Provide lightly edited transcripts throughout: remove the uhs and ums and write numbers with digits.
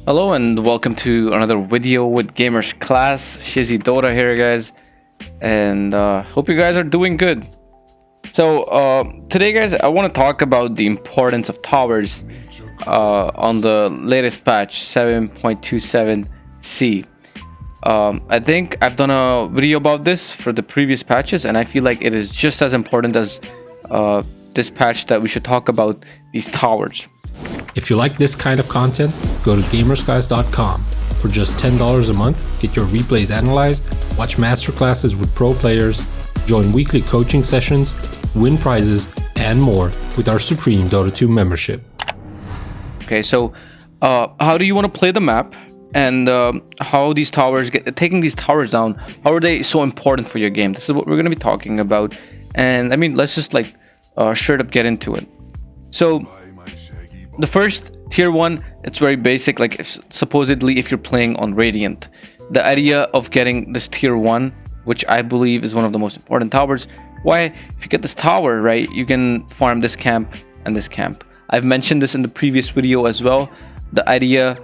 Hello and welcome to another video with Gamers Class. Shizzy Dota here, guys, and hope you guys are doing good. So today, guys, I want to talk about the importance of towers on the latest patch 7.27c. I think I've done a video about this for the previous patches, and I feel like it is just as important as this patch that we should talk about these towers. If you like this kind of content, go to gamersguys.com. For just $10 a month, get your replays analyzed, watch masterclasses with pro players, join weekly coaching sessions, win prizes, and more with our Supreme Dota 2 membership. Okay, so how do you want to play the map, and how these towers taking these towers down, how are they so important for your game? This is what we're going to be talking about, and I mean, let's just like straight up get into it. So the first tier 1, it's very basic. Like supposedly if you're playing on Radiant, the idea of getting this tier 1, which I believe is one of the most important towers. Why? If you get this tower, right, you can farm this camp and this camp. I've mentioned this in the previous video as well. The idea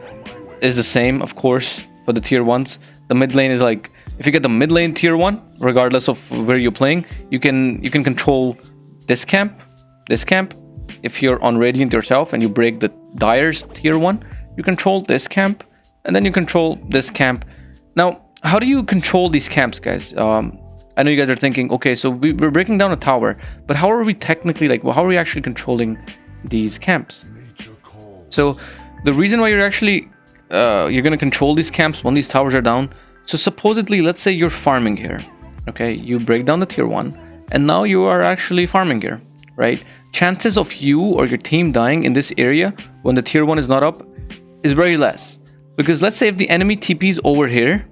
is the same, of course, for the tier 1s. The mid lane is like, if you get the mid lane tier 1, regardless of where you're playing, you can control this camp, this camp. If you're on Radiant yourself and you break the Dire's tier 1, you control this camp, and then you control this camp. Now, how do you control these camps, guys? I know you guys are thinking, okay, so we're breaking down a tower, but how are we technically, like, well, how are we actually controlling these camps? So the reason why you're actually you're gonna control these camps when these towers are down. So supposedly, let's say you're farming here, okay, you break down the tier 1, and now you are actually farming here, right? Chances of you or your team dying in this area when the tier 1 is not up is very less, because let's say if the enemy TPs over here,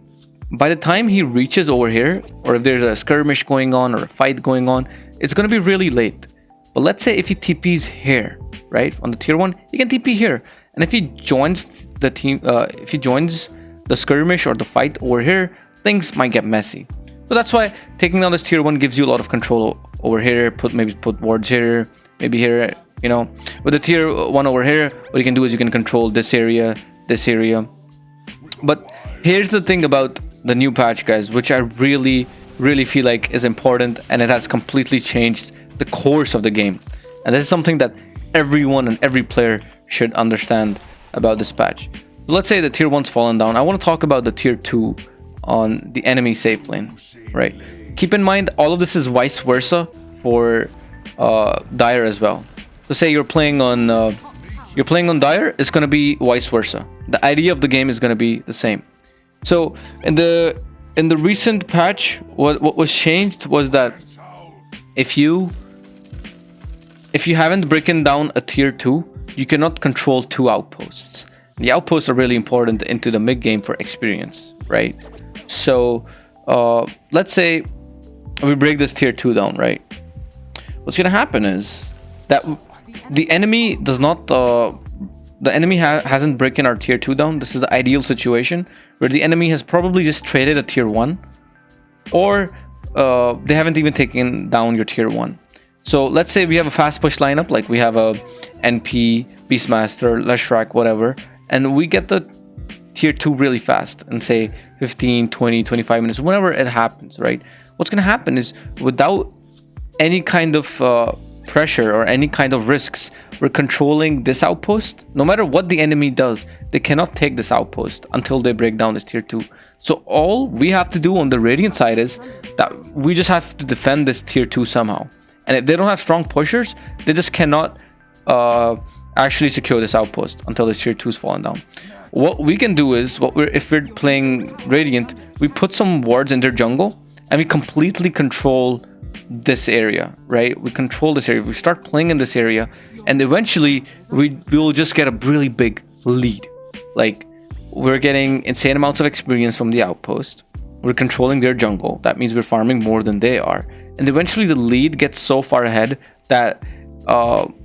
by the time he reaches over here, or if there's a skirmish going on or a fight going on, it's going to be really late. But let's say if he TPs here, right, on the tier 1, he can TP here, and if he joins the team, if he joins the skirmish or the fight over here, things might get messy. So that's why taking down this tier 1 gives you a lot of control over here. Maybe put wards here, maybe here, you know. With the tier 1 over here, what you can do is you can control this area, this area. But here's the thing about the new patch, guys, which I really feel like is important, and it has completely changed the course of the game. And this is something that everyone and every player should understand about this patch. So let's say the tier 1's fallen down. I want to talk about the tier 2 on the enemy safe lane, right? Keep in mind, all of this is vice versa for Dire as well. So say you're playing on Dire, it's gonna be vice versa. The idea of the game is gonna be the same. So in the recent patch, what was changed was that if you haven't broken down a tier 2, you cannot control 2 outposts. The outposts are really important into the mid game for experience, right? So let's say we break this tier 2 down, right? What's gonna happen is that the enemy does not hasn't broken our tier 2 down. This is the ideal situation where the enemy has probably just traded a tier 1, or they haven't even taken down your tier 1. So let's say we have a fast push lineup, like we have a NP, Beastmaster, Leshrac, whatever, and we get the tier 2 really fast and say 15, 20, 25 minutes, whenever it happens, right? What's gonna happen is, without any kind of pressure or any kind of risks, we're controlling this outpost. No matter what the enemy does, they cannot take this outpost until they break down this tier 2. So all we have to do on the Radiant side is that we just have to defend this tier 2 somehow. And if they don't have strong pushers, they just cannot actually secure this outpost until this tier 2 is fallen down. What we can do is, if we're playing Radiant, we put some wards in their jungle and we completely control this area, right? We control this area. We start playing in this area, and eventually we will just get a really big lead. Like, we're getting insane amounts of experience from the outpost. We're controlling their jungle. That means we're farming more than they are, and eventually the lead gets so far ahead that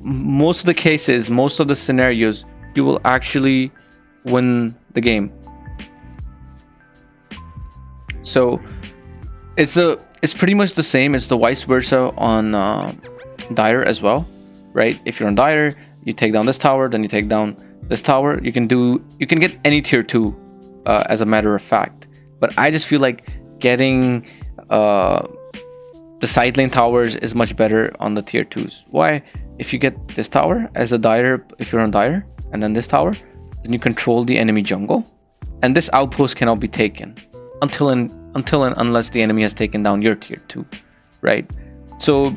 most of the cases, most of the scenarios, you will actually win the game. So it's pretty much the same as the vice versa on Dire as well, right? If you're on Dire, you take down this tower, then you take down this tower, you can get any tier 2 as a matter of fact. But I just feel like getting the side lane towers is much better on the tier 2s. Why? If you get this tower as a dire, if you're on dire, and then this tower, then you control the enemy jungle, and this outpost cannot be taken until and unless the enemy has taken down your tier 2, right? So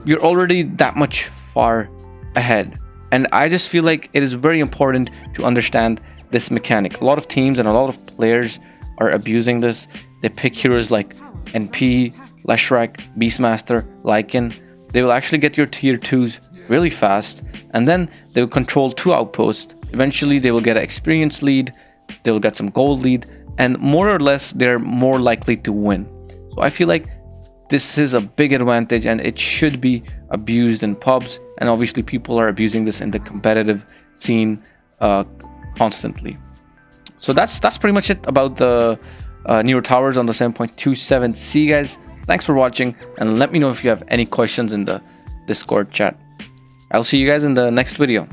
you're already that much far ahead. And I just feel like it is very important to understand this mechanic. A lot of teams and a lot of players are abusing this. They pick heroes like NP, Leshrac, Beastmaster, Lycan. They will actually get your tier 2s really fast, and then they will control 2 outposts. Eventually they will get an experience lead, they will get some gold lead, and more or less they're more likely to win. So I feel like this is a big advantage, and it should be abused in pubs, and obviously people are abusing this in the competitive scene constantly. So that's pretty much it about the newer towers on the 7.27. Guys, thanks for watching, and let me know if you have any questions in the Discord chat. I'll see you guys in the next video.